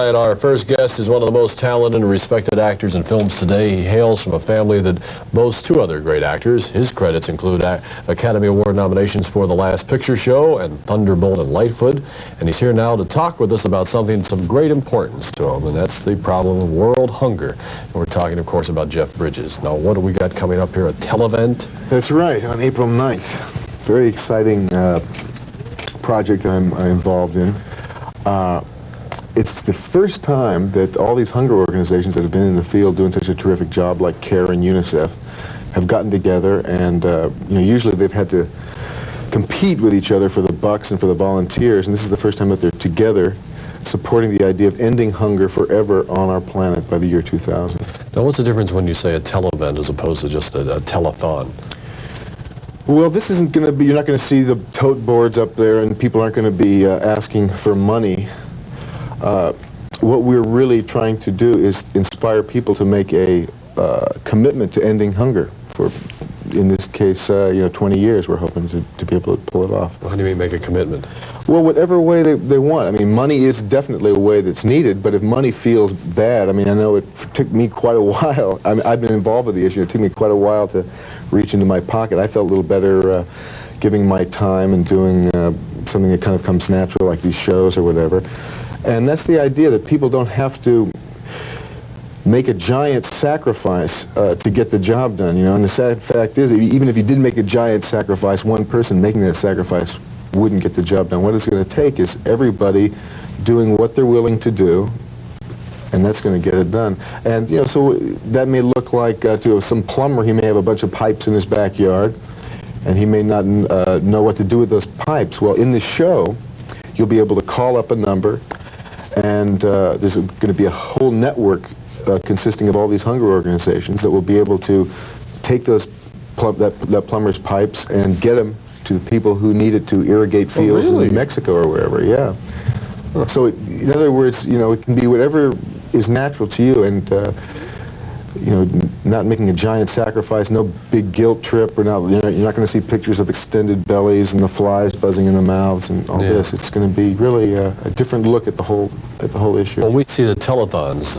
right, our first guest is one of the most talented and respected actors in films today. He hails from a family that boasts two other great actors. His credits include Academy Award nominations for The Last Picture Show and Thunderbolt and Lightfoot. And he's here now to talk with us about something that's of great importance to him, and that's the problem of world hunger. And we're talking, of course, about Jeff Bridges. Now, what do we got coming up here? A televent? That's right, on April 9th. Very exciting project I'm involved in. It's the first time that all these hunger organizations that have been in the field doing such a terrific job, like CARE and UNICEF, have gotten together, and usually they've had to compete with each other for the bucks and for the volunteers, and this is the first time that they're together supporting the idea of ending hunger forever on our planet by the year 2000. Now, what's the difference when you say a televent as opposed to just a telethon? Well, this isn't going to be, you're not going to see the tote boards up there, and people aren't going to be asking for money. What we're really trying to do is inspire people to make a commitment to ending hunger for, in this case, 20 years. We're hoping to be able to pull it off. What do you mean make a commitment? Well, whatever way they want. I mean, money is definitely a way that's needed, but if money feels bad, I mean, I know it took me quite a while. I mean, I've been involved with the issue. It took me quite a while to reach into my pocket. I felt a little better giving my time and doing something that kind of comes natural, like these shows or whatever. And that's the idea, that people don't have to make a giant sacrifice to get the job done, and the sad fact is, even if you did make a giant sacrifice, one person making that sacrifice wouldn't get the job done. What it's going to take is everybody doing what they're willing to do, and that's going to get it done. And, so that may look like to some plumber, he may have a bunch of pipes in his backyard, and he may not know what to do with those pipes. Well, in this show, you'll be able to call up a number, and there's going to be a whole network consisting of all these hunger organizations that will be able to take those that plumber's pipes and get them to the people who need it to irrigate fields in New Mexico or wherever. Yeah. Huh. So, in other words, it can be whatever is natural to you, and not making a giant sacrifice, no big guilt trip, or not. You're not going to see pictures of extended bellies and the flies buzzing in the mouths and all this. It's going to be really a different look at the whole issue. Well, we see the telethons,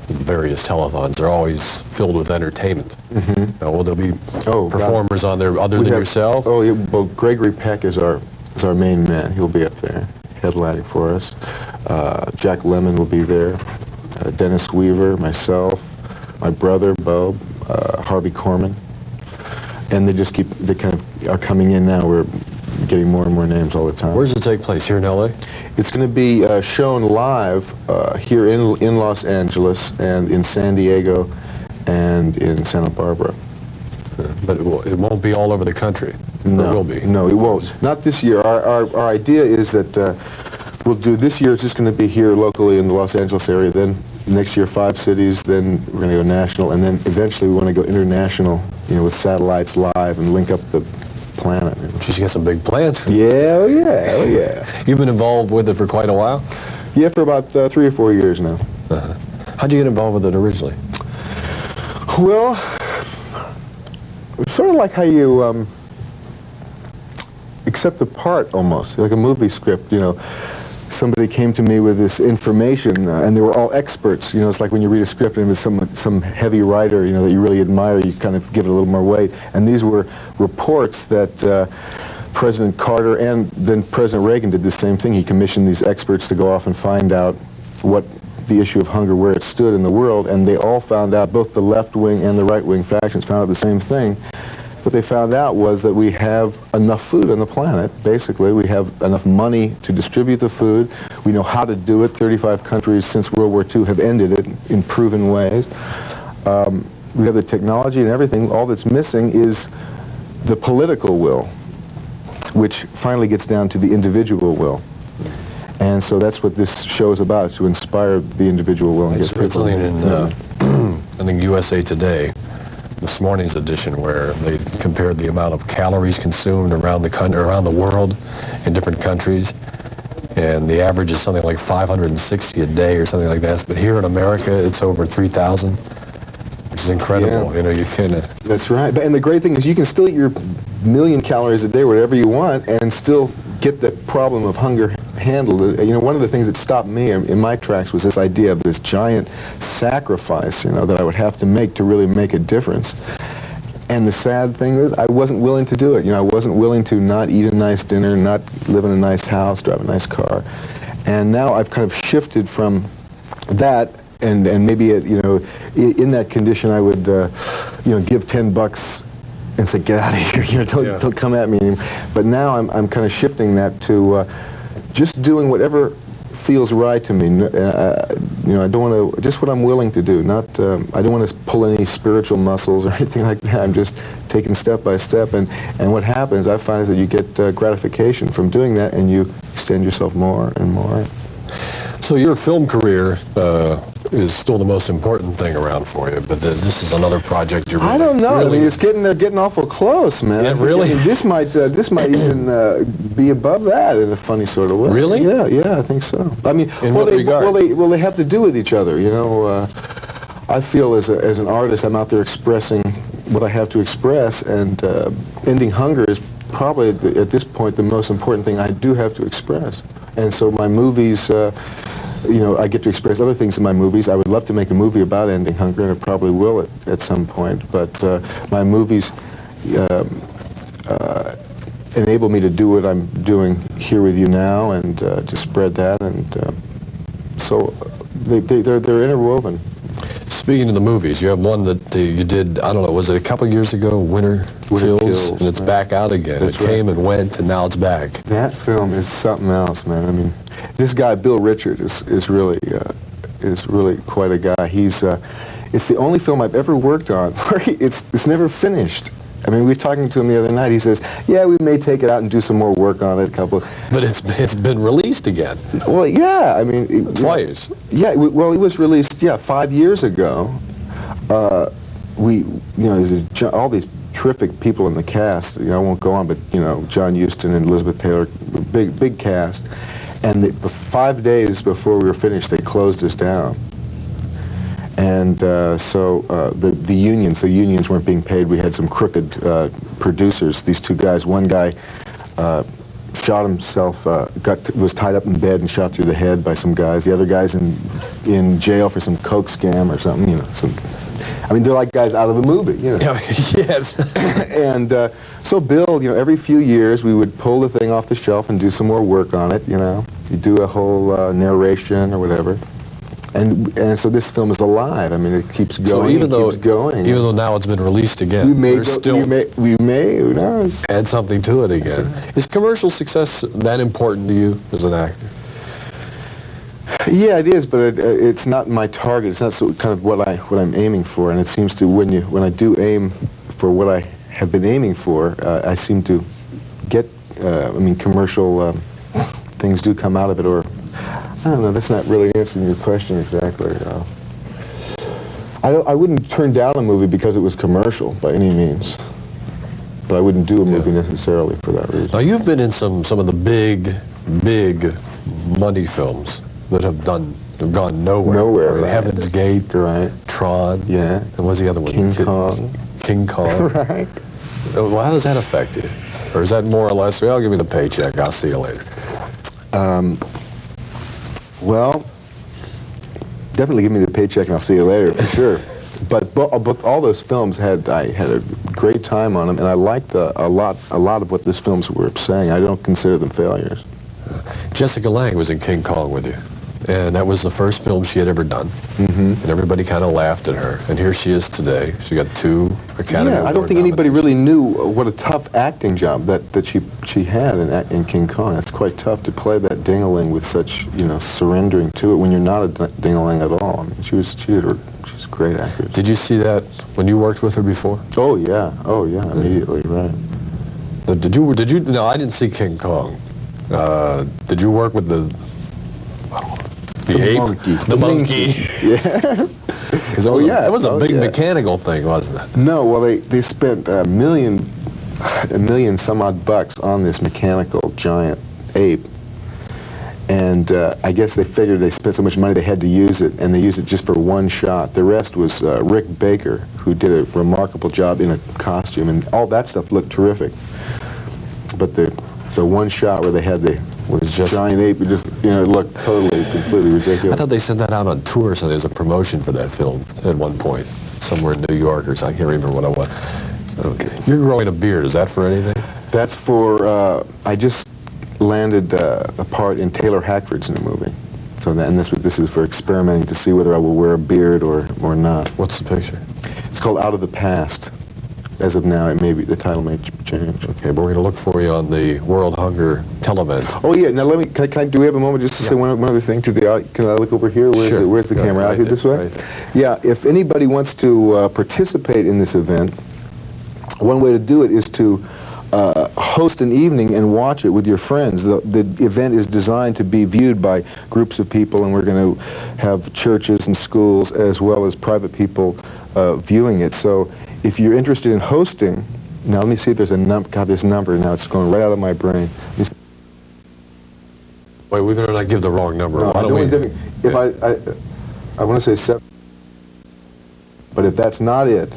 various telethons, are always filled with entertainment. Mm-hmm. Now, will there be performers on there other than yourself? Oh, yeah, well, Gregory Peck is our main man. He'll be up there headlining for us. Jack Lemmon will be there. Dennis Weaver, myself, my brother, Bo, Harvey Korman. And they kind of are coming in now. We're getting more and more names all the time. Where does it take place? Here in L.A.? It's going to be shown live here in Los Angeles and in San Diego and in Santa Barbara. But it won't be all over the country? No. Or will be? No, it won't. Not this year. Our idea is that we'll do, this year it's just going to be here locally in the Los Angeles area, then next year 5 cities, then we're going to go national, and then eventually we want to go international, with satellites live and link up the planet. She's got some big plans for this. Oh yeah. You've been involved with it for quite a while? Yeah, for about 3 or 4 years now. Uh-huh. How'd you get involved with it originally? Well, sort of like how you accept a part, almost, like a movie script, Somebody came to me with this information, and they were all experts. It's like when you read a script and it's some heavy writer, that you really admire, you kind of give it a little more weight. And these were reports that President Carter and then President Reagan did the same thing. He commissioned these experts to go off and find out what the issue of hunger, where it stood in the world, and they all found out, both the left-wing and the right-wing factions found out the same thing. What they found out was that we have enough food on the planet, basically. We have enough money to distribute the food. We know how to do it. 35 countries since World War II have ended it in proven ways. We have the technology and everything. All that's missing is the political will, which finally gets down to the individual will. And so that's what this show is about, to inspire the individual will. And get people something in, I think, USA Today, this morning's edition, where they compared the amount of calories consumed around the world in different countries, and the average is something like 560 a day or something like that. But here in America, it's over 3,000, which is incredible. Yeah. You can. That's right. And the great thing is, you can still eat your 1,000,000 calories a day, whatever you want, and still get the problem of hunger handled. You know, one of the things that stopped me in my tracks was this idea of this giant sacrifice, you know, that I would have to make to really make a difference. And the sad thing is, I wasn't willing to do it. You know, I wasn't willing to not eat a nice dinner, not live in a nice house, drive a nice car. And now I've kind of shifted from that, and maybe, you know, in that condition I would, you know, give $10 and say, get out of here, you know, don't come at me anymore. But now I'm kind of shifting that to just doing whatever feels right to me. You know, I don't want to, just what I'm willing to do. Not, I don't want to pull any spiritual muscles or anything like that. I'm just taking step by step. And what happens, I find, is that you get gratification from doing that, and you extend yourself more and more. So your film career is still the most important thing around for you, but this is another project you're really... I don't know. Really, I mean, they're getting awful close, man. Yeah, really? I mean, this might even be above that in a funny sort of way. Really? Yeah, I think so. I mean, in what regard? Well, they have to do with each other. You know, I feel as an artist, I'm out there expressing what I have to express, and ending hunger is probably at this point the most important thing I do have to express. And so my movies, you know, I get to express other things in my movies. I would love to make a movie about ending hunger, and I probably will at some point. But my movies enable me to do what I'm doing here with you now, and to spread that. And so they're interwoven. Speaking of the movies, you have one that you did, I don't know, was it a couple years ago, Winter Kills, and it's back out again. It came and went, and now it's back. That film is something else, man. I mean, this guy, Bill Richard, is really quite a guy. He's, it's the only film I've ever worked on where it's never finished. I mean, we were talking to him the other night. He says, yeah, we may take it out and do some more work on it, But it's been released again. Well, yeah, I mean... Twice. Yeah, well, it was released, 5 years ago. You know, there's all these terrific people in the cast. You know, I won't go on, but, you know, John Huston and Elizabeth Taylor, big cast. And 5 days before we were finished, they closed us down. And so the unions weren't being paid. We had some crooked producers. These two guys, one guy shot himself, was tied up in bed and shot through the head by some guys. The other guy's in jail for some coke scam or something, you know. I mean, they're like guys out of a movie, you know. Yes. And so Bill, you know, every few years we would pull the thing off the shelf and do some more work on it, you know. You do a whole narration or whatever. And so this film is alive. I mean, it keeps going. So even though now it's been released again, we may, who knows? Add something to it again. Is commercial success that important to you as an actor? Yeah, it is, but it's not my target. It's not kind of what I'm aiming for. And it seems to when I do aim for what I have been aiming for, I seem to get. I mean, commercial things do come out of it, or. I don't know, that's not really answering your question exactly. I wouldn't turn down a movie because it was commercial, by any means. But I wouldn't do a movie necessarily for that reason. Now, you've been in some of the big money films that have gone nowhere. Nowhere, right? Right. Heaven's Gate, right. Tron. Yeah. And what's the other one? King Kong. King Kong. Right. Well, how does that affect you? Or is that more or less, well, I'll give you the paycheck, I'll see you later? Well, definitely give me the paycheck and I'll see you later, for sure. But all those films I had a great time on them, and I liked a lot of what those films were saying. I don't consider them failures. Jessica Lange was in King Kong with you, and that was the first film she had ever done. Mm-hmm. And everybody kind of laughed at her, and here she is today. She got 2 Academy Award I don't think anybody really knew what a tough acting job that she had in King Kong. It's quite tough to play that ding-a-ling with such, you know, surrendering to it when you're not a ding-a-ling at all. I mean, she's a great actress. Did you see that when you worked with her before? Oh yeah, immediately, right. Did you? No, I didn't see King Kong. Did you work with the ape? Monkey. The monkey. Yeah. It was a big mechanical thing, wasn't it? No, well, they spent a million some odd bucks on this mechanical giant ape. And I guess they figured they spent so much money they had to use it, and they used it just for one shot. The rest was Rick Baker, who did a remarkable job in a costume, and all that stuff looked terrific. But the the one shot where they had the giant ape, it just, it looked totally, completely ridiculous. I thought they sent that out on tour, so there's a promotion for that film at one point, somewhere in New York or something. I can't remember what I was. Okay. You're growing a beard. Is that for anything? That's for, I just landed a part in Taylor Hackford's new movie. So this is for experimenting to see whether I will wear a beard or not. What's the picture? It's called Out of the Past. As of now, the title may change. Okay, but we're going to look for you on the World Hunger Televent. Oh yeah, now do we have a moment just to say one other thing to the audience? Can I look over here? Where's the camera? Out here this way? Right there. Yeah, if anybody wants to participate in this event, one way to do it is to host an evening and watch it with your friends. The event is designed to be viewed by groups of people, and we're going to have churches and schools as well as private people viewing it. So if you're interested in hosting, now let me see if there's a number. God, this number now, it's going right out of my brain. Wait, we better not give the wrong number. No, Why don't we? If I want to say 7, but if that's not it,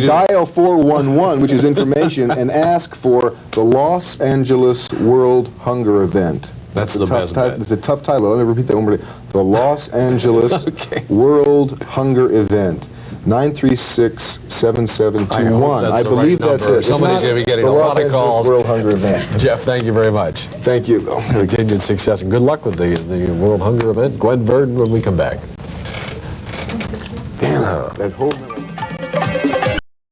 dial 411, which is information, and ask for the Los Angeles World Hunger Event. That's the best bet. It's a tough title. I'll never repeat that one more. The Los Angeles World Hunger Event. 936-7721. I believe that's it. Somebody's going to be getting a lot of calls. World Hunger Event. Jeff, thank you very much. Thank you. Continued success and good luck with the World Hunger Event. Gwen Verdon when we come back. Damn, that whole...